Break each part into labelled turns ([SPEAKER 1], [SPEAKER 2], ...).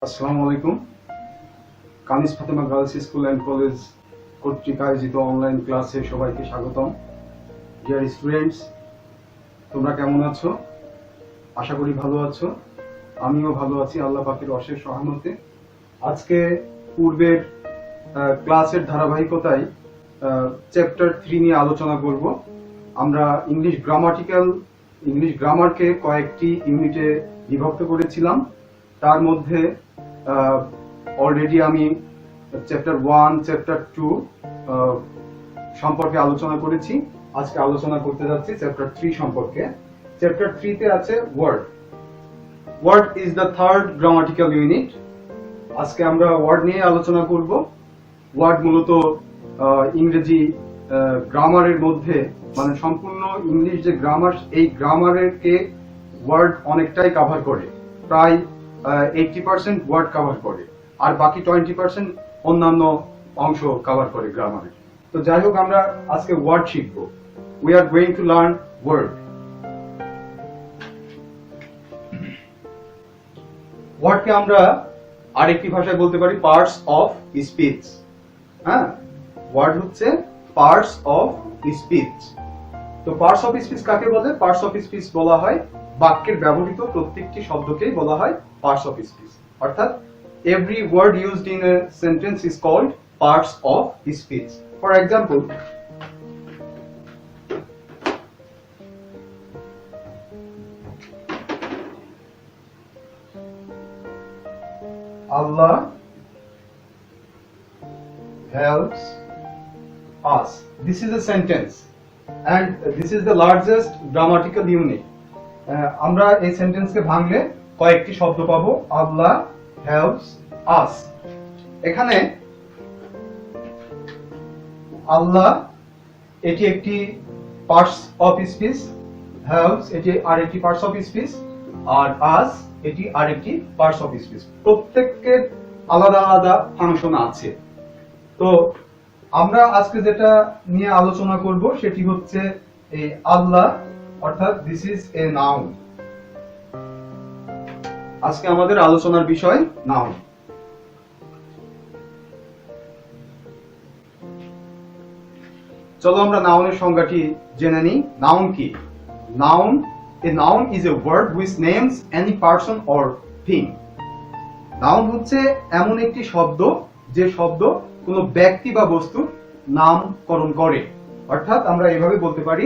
[SPEAKER 1] আসসালামু আলাইকুম। Kanis Fatema girls school and college কর্তৃক আয়োজিত অনলাইন ক্লাসে সবাইকে স্বাগতম। ডিয়ার স্টুডেন্টস, তোমরা কেমন আছো? আশা করি ভালো আছো। আমিও ভালো আছি আল্লাহ পাকের অশেষ রহমতে। আজকে পূর্বের ক্লাসের ধারাবাহিকতায় চ্যাপ্টার 3 নিয়ে আলোচনা করব। আমরা ইংলিশ গ্রামারকে কয়েকটি ইউনিটে বিভক্ত করেছিলাম। তার মধ্যে অলরেডি আমি চ্যাপ্টার 1, চ্যাপ্টার 2 সম্পর্কে আলোচনা করেছি। আজকে আলোচনা করতে যাচ্ছি চ্যাপ্টার 3 সম্পর্কে। চ্যাপ্টার 3 তে আছে word. Word is the third grammatical unit. আজকে আমরা ওয়ার্ড নিয়ে আলোচনা করব। ওয়ার্ড মূলত ইংরেজি গ্রামারের মধ্যে, মানে সম্পূর্ণ ইংলিশ যে গ্রামার, এই গ্রামারের কে ওয়ার্ড অনেকটাই কভার করে। প্রায় 80% ওয়ার্ড কভার করে, আর বাকি 20% অন্যান্য অংশ কভার করে গ্রামারের। তো যাই হোক, আমরা আজকে ওয়ার্ড শিখব। We are going to learn word. ওয়ার্ডকে আমরা আরেকটি ভাষায় বলতে পারি পার্টস অফ স্পিচ। হ্যাঁ, ওয়ার্ড হচ্ছে পার্টস অফ স্পিচ। তো পার্টস অফ স্পিচ কাকে বলে? পার্টস অফ স্পিচ বলা হয় বাক্যের ব্যবহৃত প্রত্যেকটি শব্দকেই বলা হয় পার্টস অফ স্পিচ। অর্থাৎ every word used in a sentence is called parts of speech. For example, Allah helps us. This is a sentence and this is the largest grammatical unit. আমরা এই সেন্টেন্সকে ভাঙলে কয়েকটি শব্দ পাবো। আল্লাহ helps us। এখানে আল্লাহ এটি একটি পার্টস অফ স্পিচ, helps এটি আরেকটি পার্টস অফ স্পিচ, আর us এটি আরেকটি পার্টস অফ স্পিচ। প্রত্যেকের আলাদা আলাদা ফাংশন আছে। তো আমরা আজকে যেটা নিয়ে আলোচনা করব সেটি হচ্ছে এই আল্লাহ, অর্থাৎ দিস ইজ এ নাউন। আজকে আমাদের আলোচনার বিষয় নাউন। চলো আমরা নাউনের সংজ্ঞাটি জেনে নিই। নাউন কি? Noun, a noun is a word which names any person or thing. Noun হচ্ছে এমন একটি শব্দ যে শব্দ কোনো ব্যক্তি বা বস্তুর নামকরণ করে। অর্থাৎ আমরা এভাবে বলতে পারি,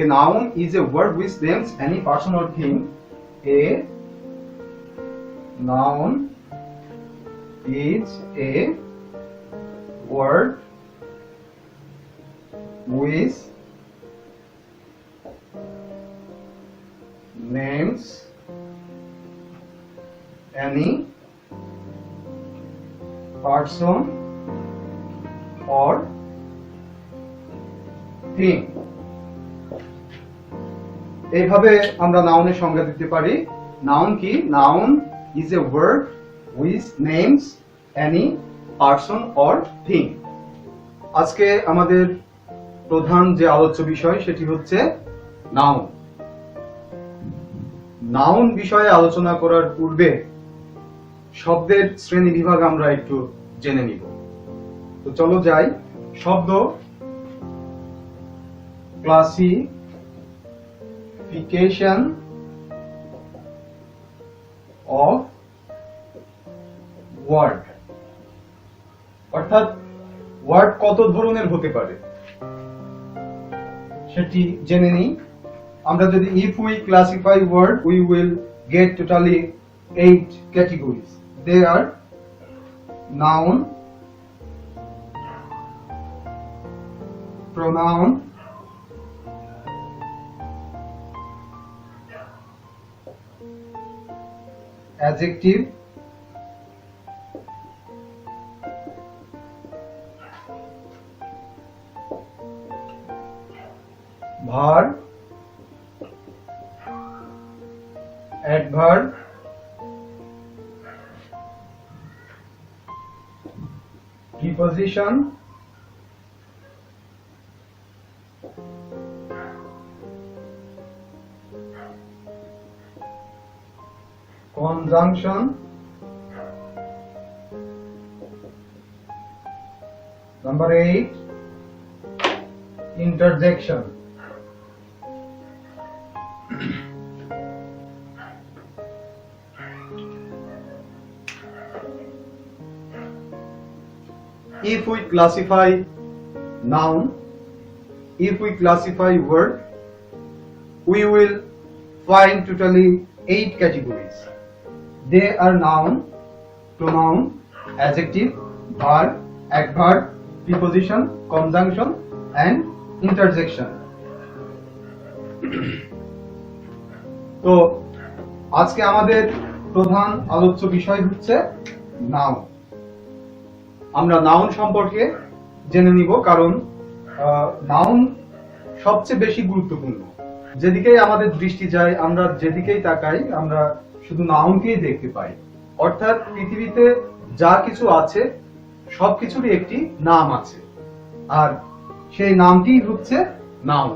[SPEAKER 1] a noun is a word which names any person or thing. A noun is a word which names any person or thing. এইভাবে আমরা নাউনের সংজ্ঞা দিতে পারি। নাউন কি? Noun is a word which names any person or thing. আজকে আমাদের প্রধান যে আলোচ্য বিষয় সেটি হচ্ছে নাউন। নাউন বিষয়ে আলোচনা করার পূর্বে শব্দের শ্রেণী বিভাগ আমরা একটু জেনে নিব। তো চলো যাই। শব্দ ক্লাসিফিকেশন of word, অর্থাৎ ওয়ার্ড কত ধরনের হতে পারে সেটি জেনে নিই। আমরা যদি if we classify word we will get totally 8 categories. They are noun, pronoun, adjective, verb, adverb, preposition, conjunction, Number 8, interjection. If we classify noun, if we classify word, we will find totally 8 categories. They are noun, pronoun, adjective, verb, adverb, preposition, conjunction and interjection. তো আজকে আমাদের প্রধান আলোচ্য বিষয় হচ্ছে noun. আমরা noun সম্পর্কে জেনে নিব, কারণ নাউন সবচেয়ে বেশি গুরুত্বপূর্ণ। যেদিকেই আমাদের দৃষ্টি যায়, আমরা যেদিকেই তাকাই, আমরা শুধু নাউনকেই দেখতে পাই। অর্থাৎ পৃথিবীতে যা কিছু আছে সবকিছুরই একটি নাম আছে, আর সেই নামটি হচ্ছে নাউন।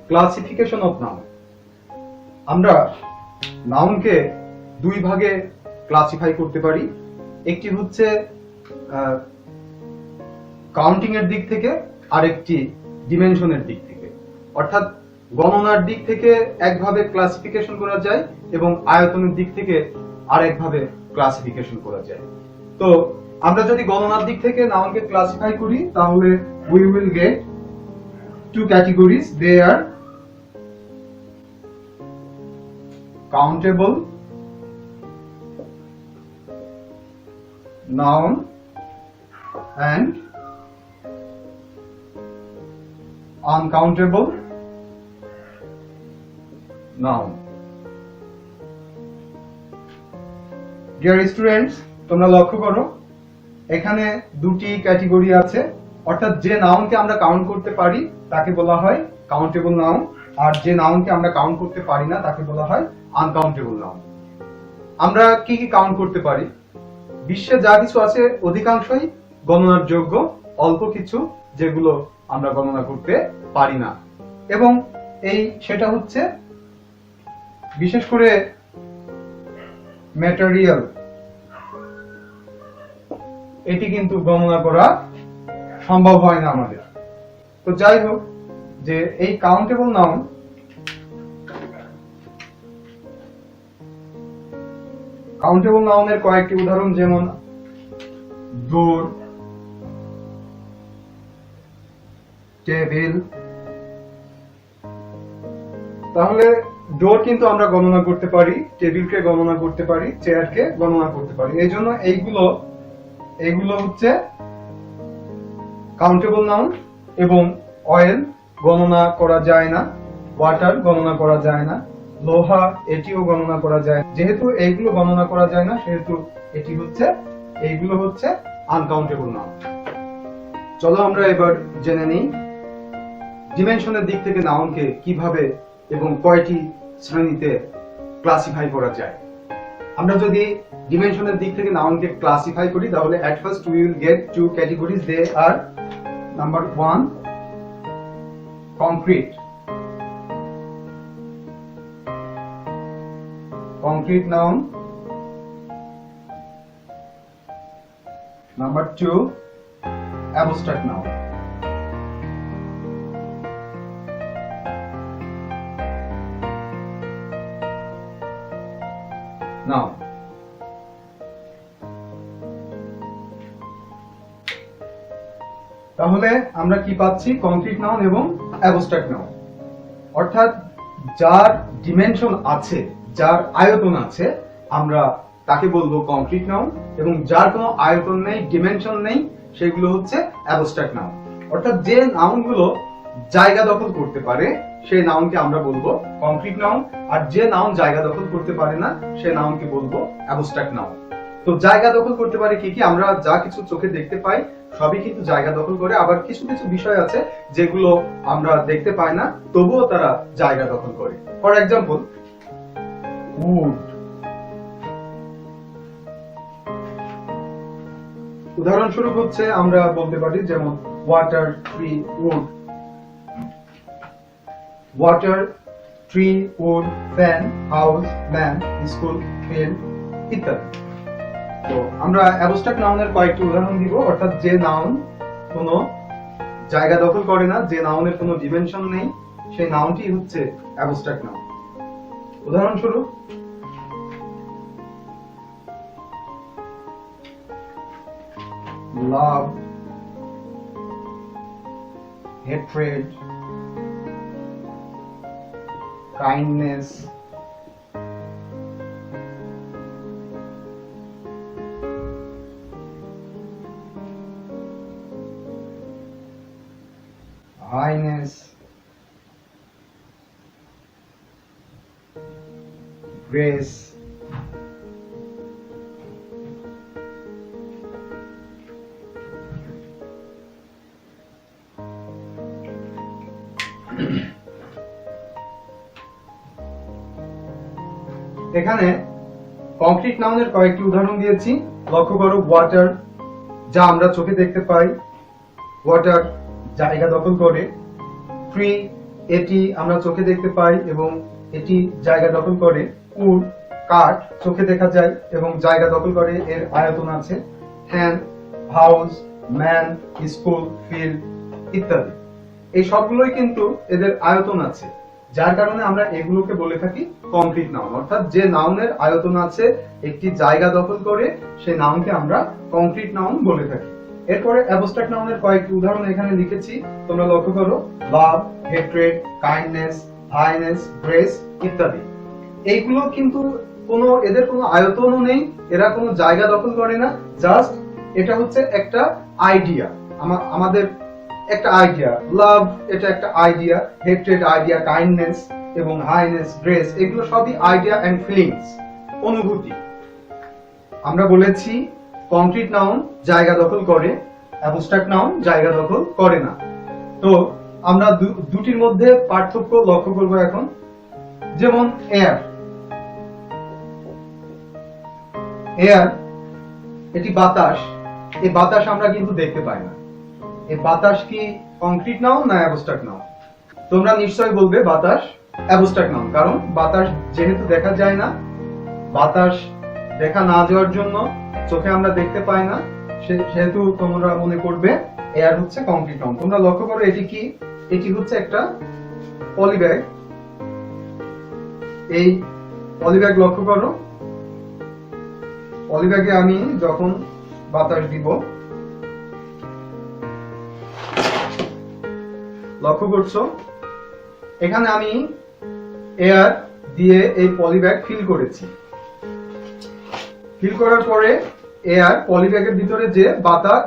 [SPEAKER 1] Classification of noun. আমরা নাউনকে দুই ভাগে ক্লাসিফাই করতে পারি। একটি হচ্ছে কাউন্টিং এর দিক থেকে, আর একটি ডিমেনশনের দিক থেকে। অর্থাৎ গণনার দিক থেকে একভাবে ক্লাসিফিকেশন করা যায় এবং আয়তনের দিক থেকে আরেকভাবে ক্লাসিফিকেশন করা যায়। তো আমরা যদি গণনার দিক থেকে নাউনকে ক্লাসিফাই করি, তাহলে we will get 2 categories. They are countable noun and uncountable noun. Dear students, তোমরা লক্ষ্য করো, এখানে দুটি ক্যাটাগরি আছে। অর্থাৎ যে নাউনকে আমরা কাউন্ট করতে পারি তাকে বলা হয় কাউন্টেবল নাউন, আর যে নাউনকে আমরা কাউন্ট করতে পারি না তাকে বলা হয় আনকাউন্টেবল নাউন। আমরা কি কি কাউন্ট করতে পারি? বিশ্বে যা কিছু আছে অধিকাংশই গণনার যোগ্য, অল্প কিছু যেগুলো আমরা গণনা করতে পারি না। এবং সেটা হচ্ছে বিশেষ করে ম্যাটেরিয়াল, এটি কিন্তু গণনা করা সম্ভব হয় না আমাদের। তো যাই হোক, যে এই কাউন্টেবল নাউন, কাউন্টেবল নাউনের কয়েকটি উদাহরণ, যেমন ডোর, টেবিল। তাহলে ডোর কিন্তু আমরা গণনা করতে পারি, টেবিলকে গণনা করতে পারি, চেয়ারকে গণনা করতে পারি। এই জন্য এইগুলো হচ্ছে কাউন্টেবল নাউন। এবং অয়েল গণনা করা যায় না, ওয়াটার গণনা করা যায় না, লোহা এটিও গণনা করা যায়। যেহেতু এইগুলো গণনা করা যায় না, সেহেতু এইগুলো হচ্ছে আনকাউন্টেবল নাউন। চলো আমরা এবার জেনে নিই ডিমেনশনের দিক থেকে নাউনকে কিভাবে এবং কয়টি শ্রেণীতে ক্লাসিফাই করা যায়। আমরা যদি ডিমেনশনের দিক থেকে নাউনকে ক্লাসিফাই করি, তাহলে at first we will get 2 categories. They are number 1, concrete noun. Number 2, abstract noun. Now, তাহলে আমরা কি পাচ্ছি? কংক্রিট নাউন এবং অ্যাবস্ট্রাক্ট নাউন। অর্থাৎ যার ডিমেনশন আছে, যার আয়তন আছে, আমরা তাকে বলবো কংক্রিট নাউন, এবং যার কোনো আয়তন নেই, ডিমেনশন নেই, সেগুলো হচ্ছে অ্যাবস্ট্রাক্ট নাউন। অর্থাৎ যে নাউনগুলো জায়গা দখল করতে পারে সেই নাউনকে আমরা বলবো কংক্রিট নাউন, আর যে নাউন জায়গা দখল করতে পারে না সেই নাউনকে বলবো অ্যাবস্ট্রাক্ট নাউন। তো জায়গা দখল করতে পারে কি কি? আমরা যা কিছু চোখে দেখতে পাই সবই কিন্তু জায়গা দখল করে। আবার কিছু কিছু বিষয় আছে যেগুলো আমরা দেখতে পাই না, তবুও তারা জায়গা দখল করে। For example, wood. উদাহরণস্বরূপ হচ্ছে আমরা বলতে পারি যেমন water, tree, wood. Water, tree, wood, fan, house, man, school, field ইত্যাদি। তো আমরা অ্যাবস্ট্রাক্ট নাউনের কয়েকটি উদাহরণ দিব, অর্থাৎ যে নাউন কোনো জায়গা দখল করে না, যে নাউনের কোনো ডিমেনশন নেই, সেই নাউনটি হচ্ছে অ্যাবস্ট্রাক্ট নাউন। উদাহরণস্বরূপ লাভ, হেট্রেড, কাইন্ডনেস, highness, grace, এখানে কংক্রিট নাউনের কয়েকটি উদাহরণ দিয়েছি। লক্ষ্য করো, ওয়াটার যা আমরা চোখে দেখতে পাই, ওয়াটার জায়গা দখল করে। ট্রি এটি আমরা চোখে দেখতে পাই এবং এটি জায়গা দখল করে। উড কাঠ চোখে দেখা যায় এবং জায়গা দখল করে, এর আয়তন আছে। Hand, house, man, school, field ইত্যাদি, এই সবগুলোই কিন্তু এদের আয়তন আছে, যার কারণে আমরা এগুলোকে বলে থাকি কংক্রিট নাউন। অর্থাৎ যে নাউনের আয়তন আছে, একটি জায়গা দখল করে, সেই নাউনকে আমরা কংক্রিট নাউন বলে থাকি। এরপরে অ্যাবস্ট্রাক্ট নাউনের কয়েকটি উদাহরণ এখানে লিখেছি, তোমরা লক্ষ্য করো। লাভ, হেট্রেড, কাইন্ডনেস, হাইনেস, গ্রেস ইত্যাদি। এইগুলো কিন্তু এদের কোনো আয়তনও নেই, এরা কোনো জায়গা দখল করে না, জাস্ট এটা হচ্ছে একটা আইডিয়া, আমাদের একটা আইডিয়া। লাভ এটা একটা আইডিয়া, হেট্রেড আইডিয়া, কাইন্ডনেস এবং হাইনেস, গ্রেস এগুলো সবই আইডিয়া এন্ড ফিলিংস, অনুভূতি। আমরা বলেছি কংক্রিট নাউন জায়গা দখল করে, অ্যাবস্ট্রাক্ট নাউন জায়গা দখল করে না। তো আমরা দুটির মধ্যে পার্থক্য লক্ষ্য করব এখন। যেমন এয়ার, এয়ার এটি বাতাস, এই বাতাস আমরা কিন্তু দেখতে পাই না। এই বাতাস কি কংক্রিট নাউন না অ্যাবস্ট্রাক্ট নাউন? তোমরা নিশ্চয়ই বলবে বাতাস অ্যাবস্ট্রাক্ট নাউন, কারণ বাতাস যেহেতু দেখা যায় না, বাতাস দেখা না যাওয়ার জন্য চোখে আমরা দেখতে পাই না, সেহেতু তোমরা মনে করবে এয়ার হচ্ছে কংক্রিট নাউন। তোমরা লক্ষ্য করো, এটি কি? এটি হচ্ছে একটা পলিব্যাগ। এই পলিব্যাগ লক্ষ্য করো, পলিব্যাগে আমি যখন বাতাস দিব, লক্ষ্য করছো এখানে আমি এয়ার দিয়ে এই পলিব্যাগ ফিল করেছি। ফিল করার পরে এয়ার পলিব্যাগের ভিতরে যে বাতাস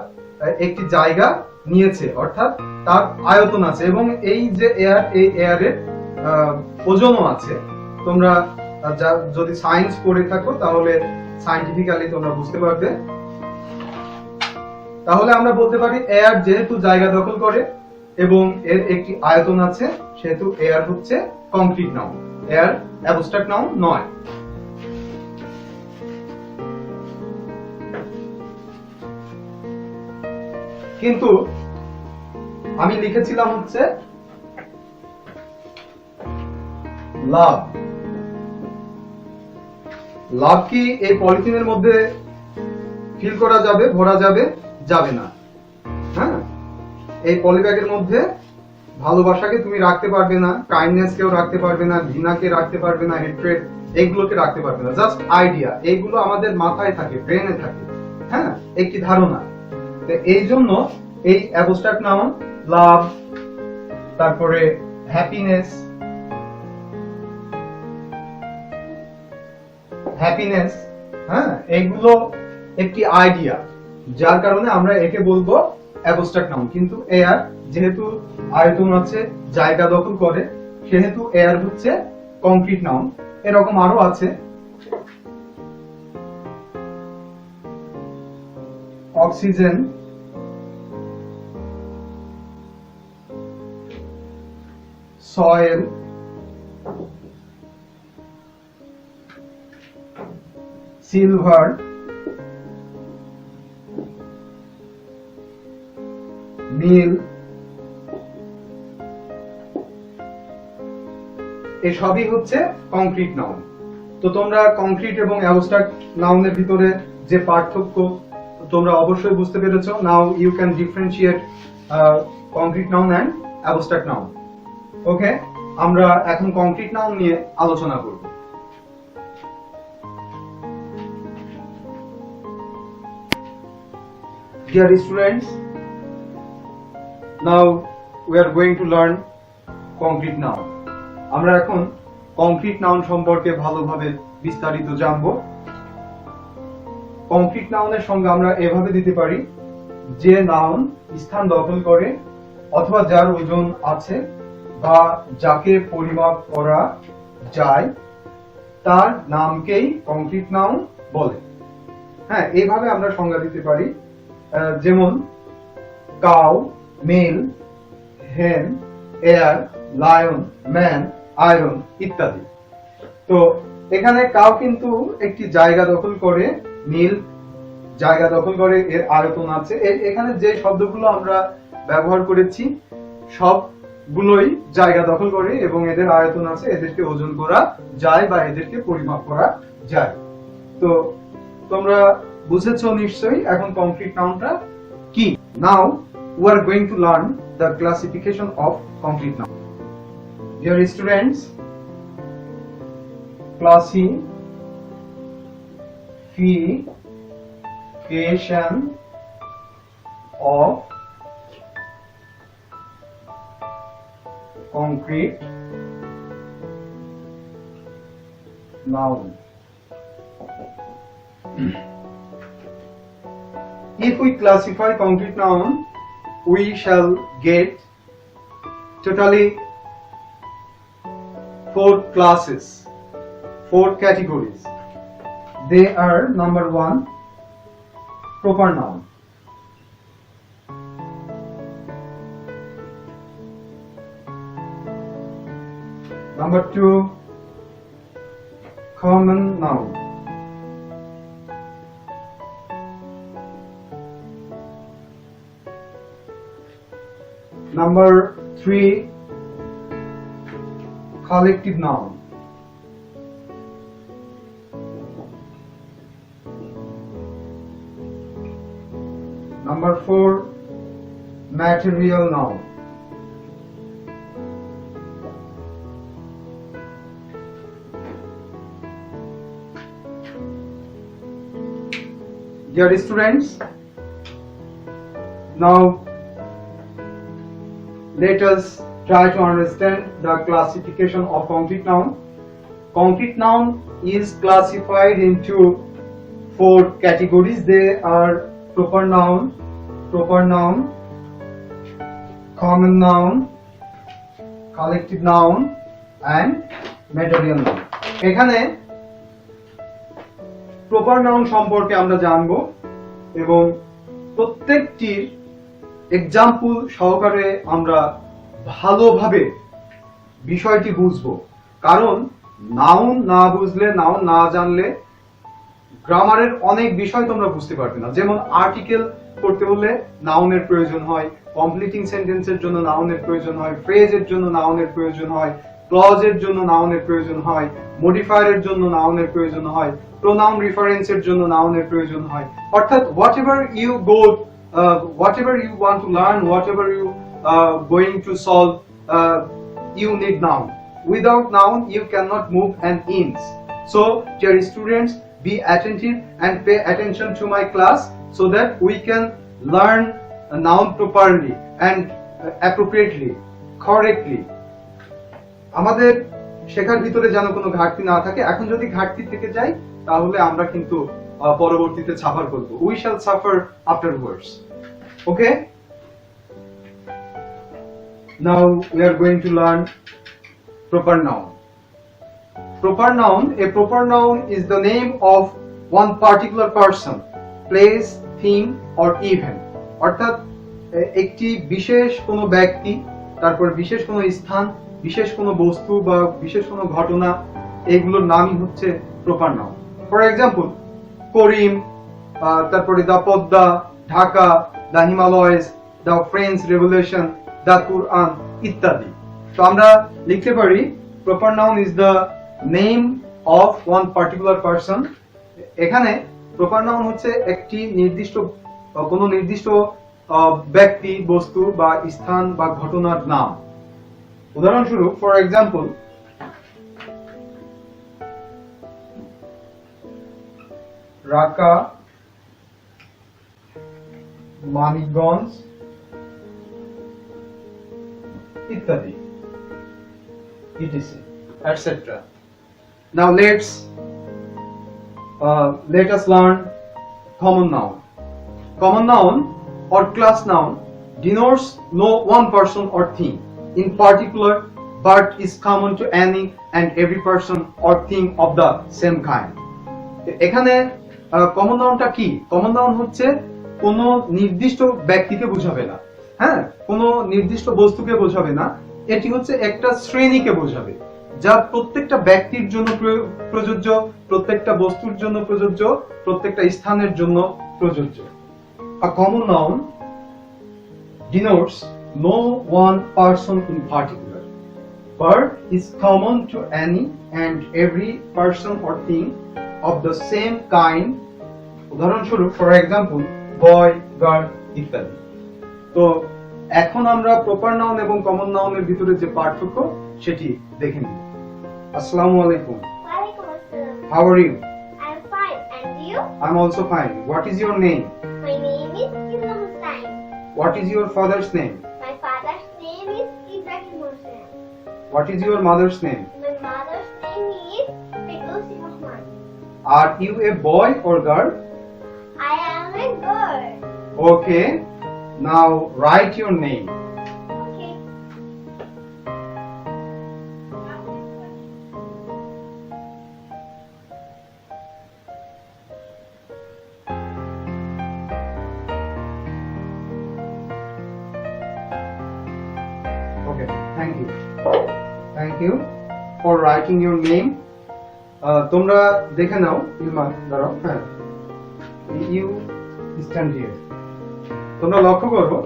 [SPEAKER 1] একটি জায়গা নিয়েছে, অর্থাৎ তার আয়তন আছে, এবং এই যে এয়ার, এই এয়ারের ওজনও আছে। তোমরা যদি সায়েন্স পড়ে থাকো তাহলে সায়েন্টিফিক্যালি তোমরা বুঝতে পারবে। তাহলে আমরা বলতে পারি এয়ার যেহেতু জায়গা দখল করে এবং এর একটি আয়তন আছে, সেহেতু এয়ার হচ্ছে concrete noun, air abstract noun নয়। কিন্তু আমি লিখেছিলাম হচ্ছে লাভ। লাভ কি এই পলিথিনের মধ্যে ফিল করা যাবে, ভরা যাবে? যাবে না। হ্যাঁ, এই পলিব্যাগের মধ্যে ভালোবাসাকে তুমি রাখতে পারবে না, কাইন্ডনেস কেও রাখতে পারবে না, ঘৃণাকে রাখতে পারবে না, হেট্রেড এইগুলোকে রাখতে পারবে না। জাস্ট আইডিয়া, এইগুলো আমাদের মাথায় থাকে, ব্রেনে থাকে, হ্যাঁ, একটি ধারণা। এই জন্য এই অ্যাবস্ট্রাক্ট নাউন লাভ, তারপরে হ্যাপিনেস, হ্যাপিনেস, হ্যাঁ, এইগুলো একটি আইডিয়া, যার কারণে আমরা একে বলবো অ্যাবস্ট্রাক্ট নাউন। কিন্তু এয়ার যেহেতু আয়তন আছে, জায়গা দখল করে, সেহেতু এয়ার হচ্ছে কংক্রিট নাউন। এরকম আরো আছে, অক্সিজেন, সয়েল, সিলভার, মিল, এসবই হচ্ছে কংক্রিট নাউন। তো তোমরা কংক্রিট এবং অ্যাবস্ট্রাক্ট নাউনের ভিতরে যে পার্থক্য তোমরা অবশ্যই বুঝতে পেরেছো। Now you can differentiate concrete noun and abstract noun. Okay, আমরা এখন কংক্রিট নাউন নিয়ে আলোচনা করব। Dear students, now we are going to learn concrete noun. আমরা এখন কংক্রিট নাউন সম্পর্কে ভালোভাবে বিস্তারিত জানব। কংক্রিট নাউনের সঙ্গে আমরা এভাবে দিতে পারি, যে নাউন স্থান দখল করে অথবা যার ওজন আছে বা যাকে পরিমাপ করা যায় তার নামকেই কংক্রিট নাউন বলে। হ্যাঁ, এইভাবে আমরা সংজ্ঞা দিতে পারি, যেমন কাউ, মেল, হেন, এয়ার, লায়ন, ম্যান, আয়রন ইত্যাদি। তো এখানে কাউ কিন্তু একটি জায়গা দখল করে, মিল জায়গা দখল করে, এর আয়তন আছে। এখানে যে শব্দগুলো আমরা ব্যবহার করেছি সবগুলোই জায়গা দখল করে এবং এদের আয়তন আছে, এদেরকে ওজন করা যায় বা এদেরকে পরিমাপ করা যায়। তো তোমরা বুঝেছো নিশ্চয়ই এখন কংক্রিট নাউনটা কি। নাও we are going to learn the classification of concrete noun. Dear students, classification of concrete noun. If we classify concrete noun, we shall get totally 4 classes, 4 categories. They are: number 1, proper noun. Number 2, common noun. Number 3, collective noun. Number 4, material noun. Dear students, now let us try to understand the classification of concrete noun. Concrete noun is classified into 4 categories. They are proper noun, common noun, collective noun and material noun. এখানে proper noun সম্পর্কে আমরা জানবো এবং প্রত্যেকটির example সহকারে আমরা ভালোভাবে বিষয়টি বুঝবো। কারণ নাউন না বুঝলে, নাউন না জানলে গ্রামারের অনেক বিষয় তোমরা বুঝতে পারবে না। যেমন আর্টিকেল করতে হলে নাউনের প্রয়োজন হয়, কমপ্লিটিং সেন্টেন্সের জন্য নাউনের প্রয়োজন হয়, ফ্রেজের জন্য নাউনের প্রয়োজন হয়, ক্লজের জন্য নাউনের প্রয়োজন হয়, মডিফায়ারের জন্য নাউনের প্রয়োজন হয়, প্রোনাউন রেফারেন্সের জন্য নাউনের প্রয়োজন হয়। অর্থাৎ whatever you want to learn, whatever you going to solve, you need noun. Without noun you cannot move an inch. So dear students, be attentive and pay attention to my class so that we can learn a noun properly and appropriately, correctly. আমাদের শেখার ভিতরে যেন কোনো ঘাটতি না থাকে। এখন যদি ঘাটতি থেকে যায় তাহলে আমরা কিন্তু পরবর্তীতে সাফার করব। We shall suffer afterwards. Okay? Now we are going to learn proper noun. Proper noun, a proper noun is the name of one particular person, place, thing or event. অর্থাৎ একটি বিশেষ কোনো ব্যক্তি, তারপর বিশেষ কোনো স্থান, বিশেষ কোনো বস্তু বা বিশেষ কোনো ঘটনা, এগুলোর নামই হচ্ছে proper noun. For example, Karim, তারপরে the Padma, Dhaka, the Himalayas, the French revolution, the Quran ইত্যাদি। তো আমরা লিখতে পারি proper noun is the name of one particular person. এখানে প্রপার নাউন হচ্ছে একটি নির্দিষ্ট কোনো নির্দিষ্ট ব্যক্তি, বস্তু বা স্থান বা ঘটনার নাম। উদাহরণস্বরূপ, ফর এক্সাম্পল, রাকা, মানিকগঞ্জ ইত্যাদি, etc, etc. Now let us learn common noun. Common noun or class noun denotes no one person or thing in particular, but is common to any and every person or thing of the same kind. এখানে common নাউনটা কি? Common noun হচ্ছে কোনো নির্দিষ্ট ব্যক্তিকে বোঝাবে না, হ্যাঁ, কোনো নির্দিষ্ট বস্তুকে বোঝাবে না। এটি হচ্ছে একটা শ্রেণীকে বোঝাবে, যা প্রত্যেকটা ব্যক্তির জন্য প্রযোজ্য, প্রত্যেকটা বস্তুর জন্য প্রযোজ্য, প্রত্যেকটা স্থানের জন্য প্রযোজ্য। A common noun denotes no one person in particular, but is common to any and every person or thing of the same kind. উদাহরণস্বরূপ, ফর এক্সাম্পল, বয়, গার্ল ইত্যাদি। তো এখন আমরা প্রপার নাউন এবং কমন নাউনের ভিতরে যে পার্থক্য সেটি দেখে নিই। আসসালামু আলাইকুম।
[SPEAKER 2] ওয়ালাইকুম আসসালাম।
[SPEAKER 1] How are you?
[SPEAKER 2] I'm fine, and you?
[SPEAKER 1] I'm also fine. What is your name?
[SPEAKER 2] My name is Ilham Hussain.
[SPEAKER 1] What is your father's name?
[SPEAKER 2] My father's name is Ibrahim Hussain.
[SPEAKER 1] What is your mother's name?
[SPEAKER 2] My mother's name is Firdausi Rahman.
[SPEAKER 1] Are you a boy or girl?
[SPEAKER 2] I am a girl.
[SPEAKER 1] Okay. Now write your name.
[SPEAKER 2] Okay.
[SPEAKER 1] Okay. Thank you. Thank you for writing your name. তোমরা দেখে নাও। ইলমা, দাঁড়াও। হ্যাঁ, you stand here. তোমরা লক্ষ্য করো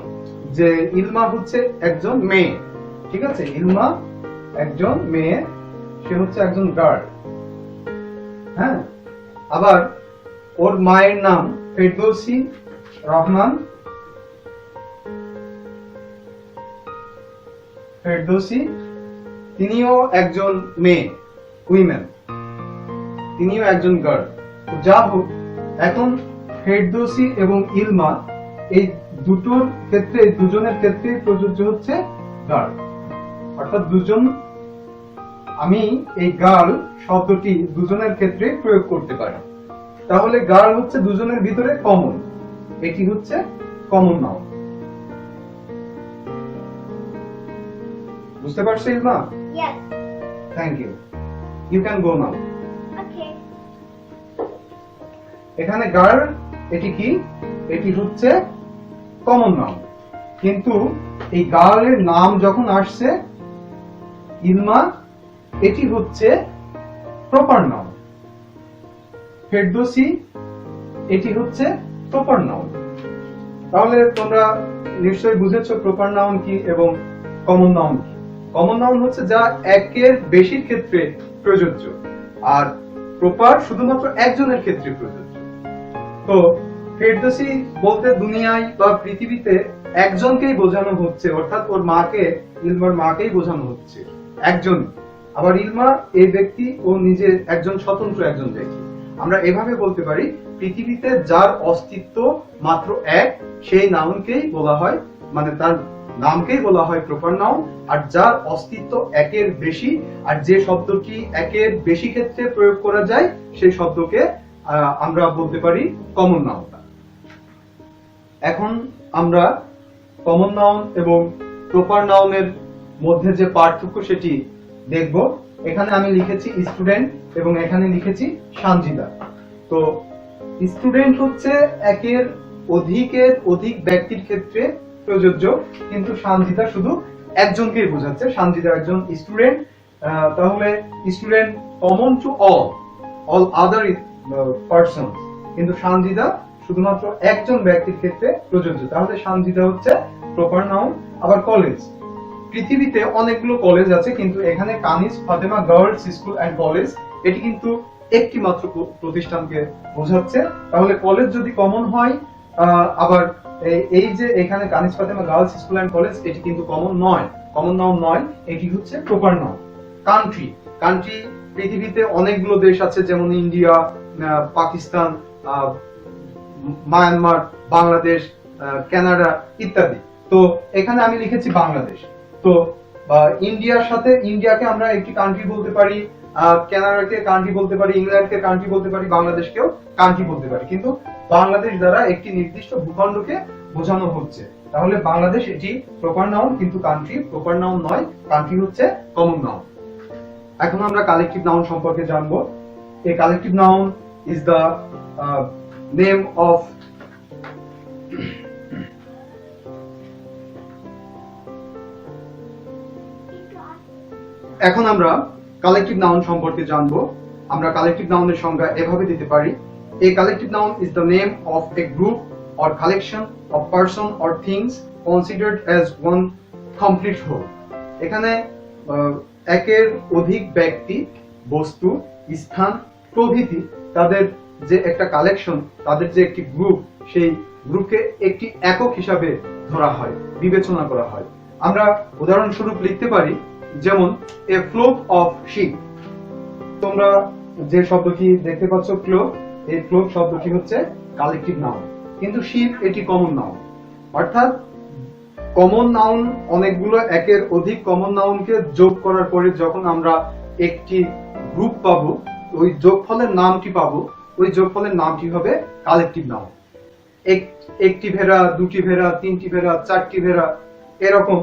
[SPEAKER 1] যে ইলমা হচ্ছে একজন মেয়ে, ঠিক আছে? ইলমা একজন মেয়ে, সে হচ্ছে একজন গার্ল, হ্যাঁ। আবার ওর মায়ের নাম ফেরদৌসী রহমান, ফেরদৌসী, তিনিও একজন মেয়ে, উইমেন, তিনিও একজন গার্ল। যা হোক, এখন ফেরদৌসী এবং ইলমা এই দুটোর ক্ষেত্রে, দুজনের ক্ষেত্রে প্রযোজ্য হচ্ছে গার্ল, অর্থাৎ দুজন। আমি এই গার্ল শব্দটি দুজনের ক্ষেত্রে প্রয়োগ করতে পারি। তাহলে গার্ল হচ্ছে দুজনের ভিতরে কমন, এটি হচ্ছে কমন নাউন। বুঝতে পারছো Ilma?
[SPEAKER 2] Yes.
[SPEAKER 1] Thank you. You can go now.
[SPEAKER 2] Okay.
[SPEAKER 1] এখানে গার্ল, এটি কি? এটি হচ্ছে কমন নাউন। কিন্তু এই গার্লের নাম যখন আসছে ইলমা, এটি হচ্ছে প্রপার নাউন। ফেরদৌসী, এটি হচ্ছে প্রপার নাউন। তাহলে তোমরা নিশ্চয়ই বুঝেছো প্রপার নাউন কি এবং কমন নাউন কি। কমন নাউন হচ্ছে যা একের বেশির ক্ষেত্রে প্রযোজ্য, আর প্রপার শুধুমাত্র একজনের ক্ষেত্রে প্রযোজ্য। তো ফেরদৌসী বলতে দুনিয়ায় বা পৃথিবীতে একজনকেই বোঝানো হচ্ছে, অর্থাৎ ওর মাকে, ইলমার মাকেই বোঝানো হচ্ছে, একজন। আবার ইলমা এই ব্যক্তি, ও নিজে একজন স্বতন্ত্র একজন ব্যক্তি। আমরা এভাবে বলতে পারি, পৃথিবীতে যার অস্তিত্ব মাত্র এক, সেই নাউনকেই বলা হয়, মানে তার নামকেই বলা হয় প্রপার নাউন। আর যার অস্তিত্ব একের বেশি, আর যে শব্দটি একের বেশি ক্ষেত্রে প্রয়োগ করা যায়, সেই শব্দকে আমরা বলতে পারি কমন নাউন। এখন আমরা কমন নাউন এবং প্রপার নাউনের মধ্যে যে পার্থক্য সেটি দেখব। এখানে আমি লিখেছি স্টুডেন্ট এবং এখানে লিখেছি সানজিদা। তো স্টুডেন্ট হচ্ছে একের অধিক ব্যক্তির ক্ষেত্রে প্রযোজ্য, কিন্তু সানজিদা শুধু একজনকেই বোঝাচ্ছে। সানজিদা একজন স্টুডেন্ট। তাহলে student common to all other person, কিন্তু সানজিদা শুধুমাত্র একজন ব্যক্তির ক্ষেত্রে প্রযোজ্য। তাহলে সানজিদা হচ্ছে প্রপার নাউন। আবার কলেজ, পৃথিবীতে অনেকগুলো কলেজ আছে, কিন্তু এখানে Kaniz Fatema girls school and college এটি কিন্তু একটি মাত্র প্রতিষ্ঠানকে বোঝাচ্ছে। তাহলে কলেজ যদি কমন হয়, আবার এই যে এখানে Kaniz Fatema girls school and college এটি কিন্তু কমন নাউন নয়, এটি হচ্ছে প্রপার নাউন। কান্ট্রি, কান্ট্রি পৃথিবীতে অনেকগুলো দেশ আছে, যেমন India, Pakistan, Myanmar, Bangladesh, Canada ইত্যাদি। তো এখানে আমি লিখেছি বাংলাদেশ। তো ইন্ডিয়ার সাথে ইন্ডিয়াকে আমরা একটি কান্ট্রি বলতে পারি, কানাডাকে কান্ট্রি বলতে পারি, ইংল্যান্ডকে কান্ট্রি বলতে পারি, বাংলাদেশকেও কান্ট্রি বলতে পারি, কিন্তু বাংলাদেশ দ্বারা একটি নির্দিষ্ট ভূখণ্ডকে বোঝানো হচ্ছে। তাহলে বাংলাদেশ এটি প্রপার নাউন, কিন্তু কান্ট্রি প্রপার নাউন নয়, কান্ট্রি হচ্ছে কমন নাউন। এখন আমরা কালেকটিভ নাউন সম্পর্কে জানবো। এই collective noun is the name of এখন আমরা কালেকটিভ নাউন সম্পর্কে জানবো। আমরা কালেকটিভ নাউনের সংজ্ঞা এভাবে দিতে পারি: A collective noun is the name of a group or collection of person or things considered as one complete whole. এখানে একের অধিক ব্যক্তি, বস্তু, স্থান প্রভৃতি তাদের যে একটা কালেকশন, তাদের যে একটি গ্রুপ, সেই গ্রুপকে একটি একক হিসাবে ধরা হয়, বিবেচনা করা হয়। আমরা উদাহরণস্বরূপ লিখতে পারি, যেমন a flock of sheep। তোমরা যে শব্দটি দেখতে পাচ্ছ ফ্লোক, এই ফ্লোক শব্দটি হচ্ছে কালেকটিভ নাউন, কিন্তু শিপ এটি কমন নাউন। অর্থাৎ কমন নাউন অনেকগুলো একের অধিক কমন নাউনকে যোগ করার পরে যখন আমরা একটি গ্রুপ পাবো, ওই যোগফলের নামটি পাবো, ওই যোগফলের নামটি হবে কালেকটিভ নাউন। একটি ভেড়া, দুটি ভেড়া, তিনটি ভেড়া, চারটি ভেড়া, এরকম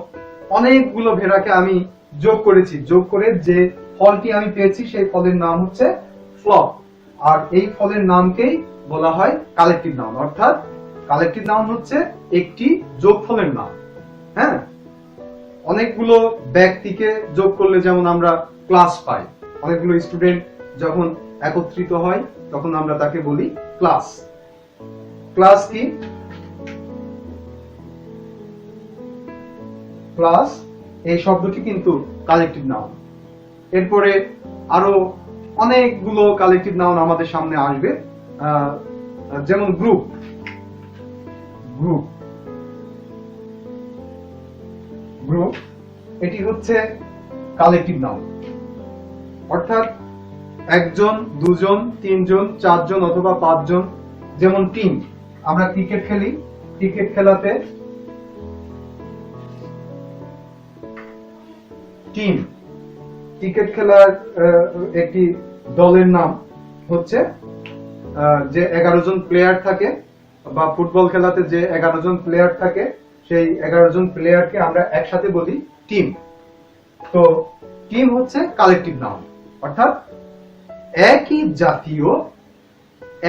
[SPEAKER 1] অনেকগুলো ভেড়াকে আমি যোগ করেছি, যোগ করে যে ফলটি আমি পেয়েছি সেই ফলের নাম হচ্ছে ফ্লক। আর এই ফলের নামকেই বলা হয় কালেকটিভ নাউন। অর্থাৎ কালেকটিভ নাউন হচ্ছে একটি যোগফলের নাম। হ্যাঁ, অনেকগুলো ব্যক্তিকে যোগ করলে যেমন আমরা ক্লাস পাই, অনেকগুলো স্টুডেন্ট যখন একত্রিত হয় তখন আমরা তাকে বলি ক্লাস। ক্লাস কি? ক্লাস এই শব্দটি কিন্তু কালেকটিভ নাউন। এরপরে আরো অনেকগুলো কালেকটিভ নাউন আমাদের সামনে আসবে, যেমন গ্রুপ। গ্রুপ গ্রুপ এটি হচ্ছে কালেকটিভ নাউন। অর্থাৎ একজন, দুজন, তিনজন, চারজন অথবা পাঁচজন। যেমন টিম, আমরা ক্রিকেট খেলি, ক্রিকেট খেলাতে টিম, ক্রিকেট খেলার একটি দলের নাম হচ্ছে, যে 11 জন প্লেয়ার থাকে, বা ফুটবল খেলাতে যে 11 জন প্লেয়ার থাকে, সেই 11 জন প্লেয়ারকে আমরা একসাথে বলি টিম। তো টিম হচ্ছে কালেকটিভ নাউন। অর্থাৎ একই জাতীয়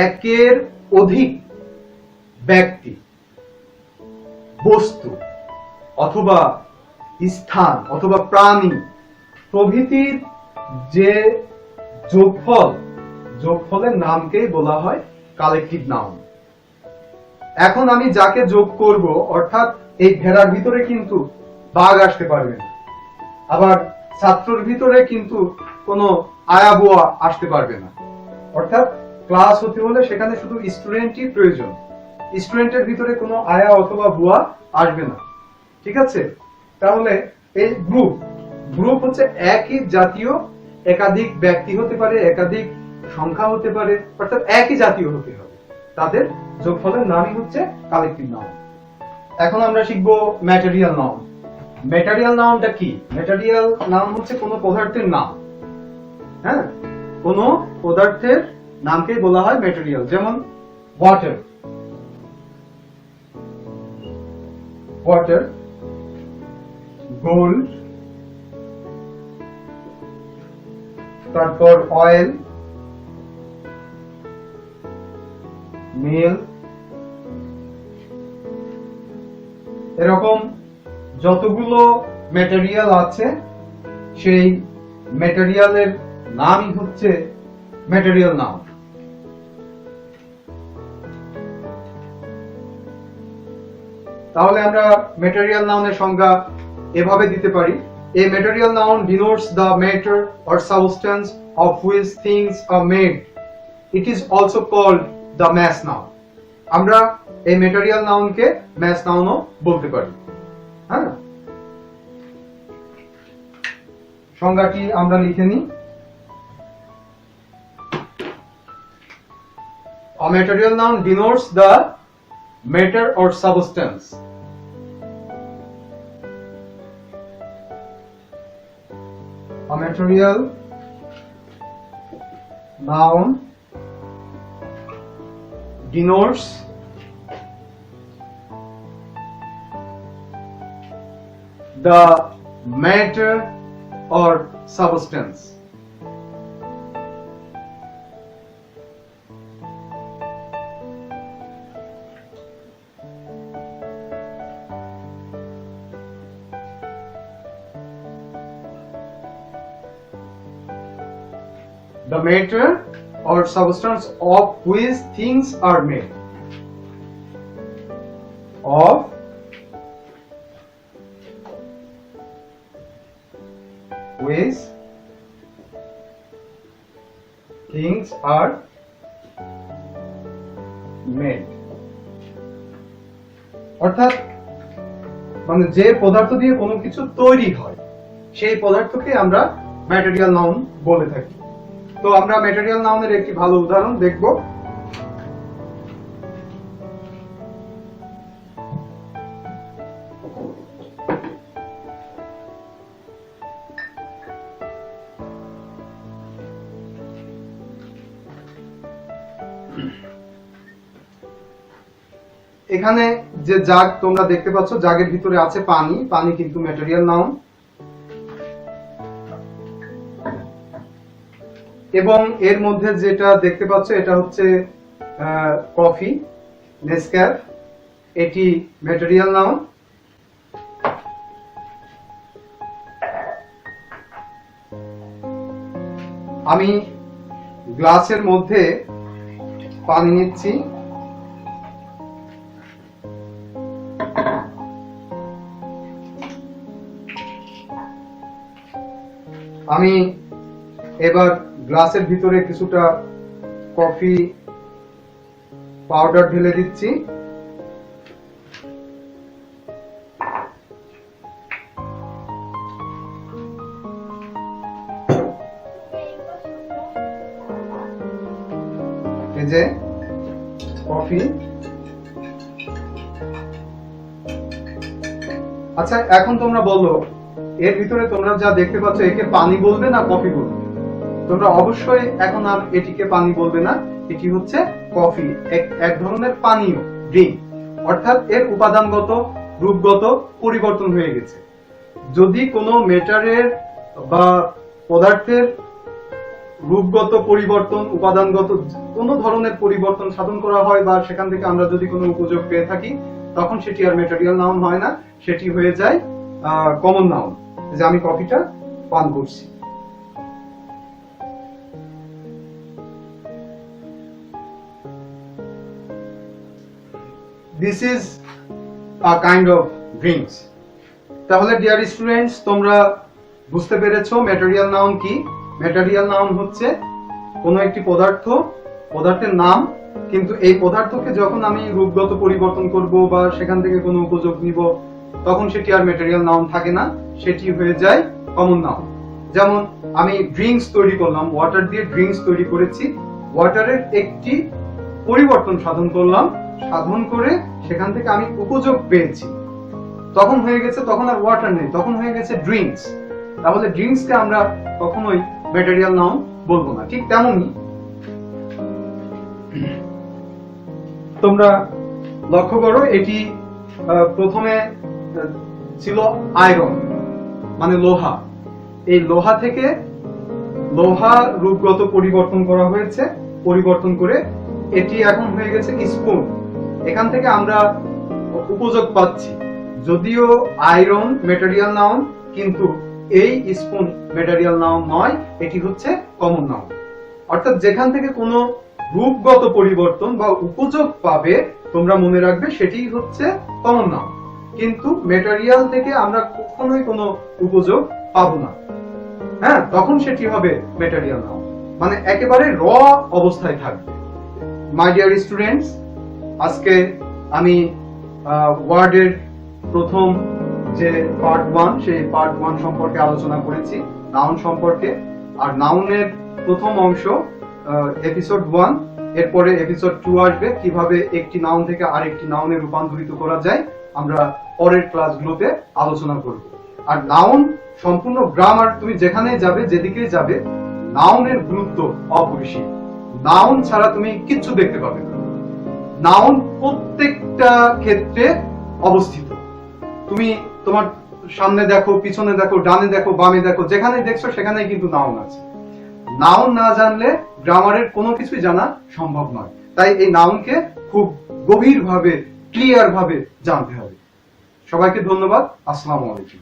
[SPEAKER 1] একের অধিক ব্যক্তি, বস্তু অথবা স্থান অথবা প্রাণী প্রভৃতির যে যোগফলের নামকেই বলা হয় কালেকটিভ নাউন। এখন আমি যাকে যোগ করব, অর্থাৎ এই ভেড়ার ভিতরে কিন্তু বাঘ আসতে পারবে না, আবার ছাত্রর ভিতরে কিন্তু কোনো আয়া বুয়া আসতে পারবে না। অর্থাৎ ক্লাস হতে হলে সেখানে শুধু স্টুডেন্টই প্রয়োজন, স্টুডেন্টের ভিতরে কোনো আয়া অথবা বুয়া আসবে না। ঠিক আছে? তাহলে এই গ্রুপ হচ্ছে একই জাতীয় একাধিক ব্যক্তি হতে পারে, একাধিক সংখ্যা হতে পারে, অর্থাৎ একই জাতীয় হতে হবে, তাদের যোগফলের নামই হচ্ছে কালেকটিভ নাউন। এখন আমরা শিখব ম্যাটেরিয়াল নাউন। ম্যাটেরিয়াল নাউনটা কি? ম্যাটেরিয়াল নাউন হচ্ছে কোনো পদার্থের নাম। হ্যাঁ, কোনো পদার্থের নামকেই বলা হয় ম্যাটেরিয়াল। যেমন ওয়াটার, গোল্ড, তারপর অয়েল, মিল, এরকম যতগুলো ম্যাটেরিয়াল আছে সেই ম্যাটেরিয়ালের নামই হচ্ছে ম্যাটেরিয়াল নাউন। তাহলে আমরা ম্যাটেরিয়াল নাউনের সংজ্ঞা এভাবে দিতে পারি, a material noun denotes the matter or substance of which things are made. It is also called the mass noun. আমরা এই ম্যাটেরিয়াল নাউনকে mass নাউনও বলতে পারি। হ্যাঁ, সংজ্ঞাটি আমরা লিখে নিই। A material noun denotes the matter or substance a material noun denotes the matter or substance. The matter or substance of which things are made. Of which things are made. অর্থাৎ মানে যে পদার্থ দিয়ে কোনো কিছু তৈরি হয় সেই পদার্থকে আমরা ম্যাটেরিয়াল নাউন বলে থাকি। তো আমরা ম্যাটেরিয়াল নাউনের একটি ভালো উদাহরণ দেখব। এখানে যে জাগ তোমরা দেখতে পাচ্ছ, জাগের ভিতরে আছে পানি, পানি কিন্তু ম্যাটেরিয়াল নাউন। এবং এর মধ্যে যেটা দেখতে পাচ্ছ এটা হচ্ছে কফি, নেসক্যাফ, এটি ম্যাটেরিয়াল নাউন। আমি গ্লাসের মধ্যে পানি নিচ্ছি, আমি এবার গ্লাসের ভিতরে কিছুটা কফি পাউডার ঢেলে দিচ্ছি। এই যে কফি। আচ্ছা, এখন তোমরা বলো এর ভিতরে তোমরা যা দেখতে পাচ্ছ একে পানি বলবে না কফি বলবে? তোমরা অবশ্যই এখন আর এটিকে পানি বলবে না, এটি হচ্ছে কফি, এক ধরনের পানীয়, ড্রিঙ্ক। অর্থাৎ এর উপাদানগত রূপগত পরিবর্তন হয়ে গেছে। যদি কোনো মেটারের বা পদার্থের রূপগত পরিবর্তন, উপাদানগত কোনো ধরনের পরিবর্তন সাধন করা হয় বা সেখান থেকে আমরা যদি কোনো উপযোগ পেয়ে থাকি, তখন সেটি আর ম্যাটেরিয়াল নাউন হয় না, সেটি হয়ে যায় কমন নাউন। যে আমি কফিটা পান করছি। This is a kind of drinks. তাহলে ডিয়ার স্টুডেন্টস, তোমরা বুঝতে পেরেছো ম্যাটেরিয়াল নাউন কি। ম্যাটেরিয়াল নাউন হচ্ছে কোনো একটি পদার্থ, পদার্থের নাম, কিন্তু এই পদার্থকে যখন আমি রূপগত পরিবর্তন করব বা সেখান থেকে কোনো উপযোগ নিব, তখন সেটি আর ম্যাটেরিয়াল নাউন থাকে না, সেটি হয়ে যায় কমন নাউন। যেমন আমি ড্রিঙ্কস তৈরি করলাম, ওয়াটার দিয়ে ড্রিঙ্কস তৈরি করেছি, ওয়াটারের একটি পরিবর্তন সাধন করলাম, সাধন করে সেখান থেকে আমি উপযোগ পেয়েছি, তখন হয়ে গেছে, তখন আর ওয়াটার নেই, তখন হয়ে গেছে ড্রিঙ্কস। তাহলে ড্রিঙ্কসকে আমরা কখনোই ম্যাটেরিয়াল নাউন বলবো না। ঠিক তেমনই তোমরা লক্ষ্য করো, এটি প্রথমে ছিল আয়রন মানে লোহা, এই লোহা থেকে লোহা রূপগত পরিবর্তন করা হয়েছে, পরিবর্তন করে এটি এখন হয়ে গেছে স্পুন। এখান থেকে আমরা উপযোগ পাচ্ছি, যদিও আয়রন ম্যাটেরিয়াল নাউন, কিন্তু এই স্পুন ম্যাটেরিয়াল নাউন নয়, এটি হচ্ছে কমন নাউন। অর্থাৎ যেখান থেকে কোনো রূপগত পরিবর্তন বা উপযোগ পাবে, তোমরা মনে রাখবে সেটি হচ্ছে কমন নাউন। কিন্তু মেটেরিয়াল থেকে আমরা কখনোই কোনো উপযোগ পাবো না। হ্যাঁ, তখন সেটি হবে মেটেরিয়াল নাউন, মানে একেবারে র অবস্থায় থাকবে। মাই ডিয়ার স্টুডেন্টস, আজকে আমি ওয়ার্ডের প্রথম যে পার্ট 1 সেই পার্ট 1 সম্পর্কে আলোচনা করেছি, নাউন সম্পর্কে। আর নাউনের প্রথম অংশ এপিসোড 1, এরপরে এপিসোড 2 আসবে, কিভাবে একটি নাউন থেকে আরেকটি নাউনে রূপান্তরিত করা যায় আমরা পরের ক্লাসগুলোতে আলোচনা করব। আর নাউন সম্পূর্ণ গ্রামার, তুমি যেখানে যাবে, যেদিকে যাবে, নাউনের গুরুত্ব অপরিসীম। নাউন ছাড়া তুমি কিচ্ছু দেখতে পাবে না। নাউন প্রত্যেকটা ক্ষেত্রে অবস্থিত। তুমি তোমার সামনে দেখো, পিছনে দেখো, ডানে দেখো, বামে দেখো, যেখানে দেখছো সেখানেই কিন্তু নাউন আছে। নাউন না জানলে গ্রামারের কোনো কিছুই জানা সম্ভব নয়। তাই এই নাউনকে খুব গভীরভাবে, ক্লিয়ার ভাবে জানতে হবে। সবাইকে ধন্যবাদ। আসসালামু আলাইকুম।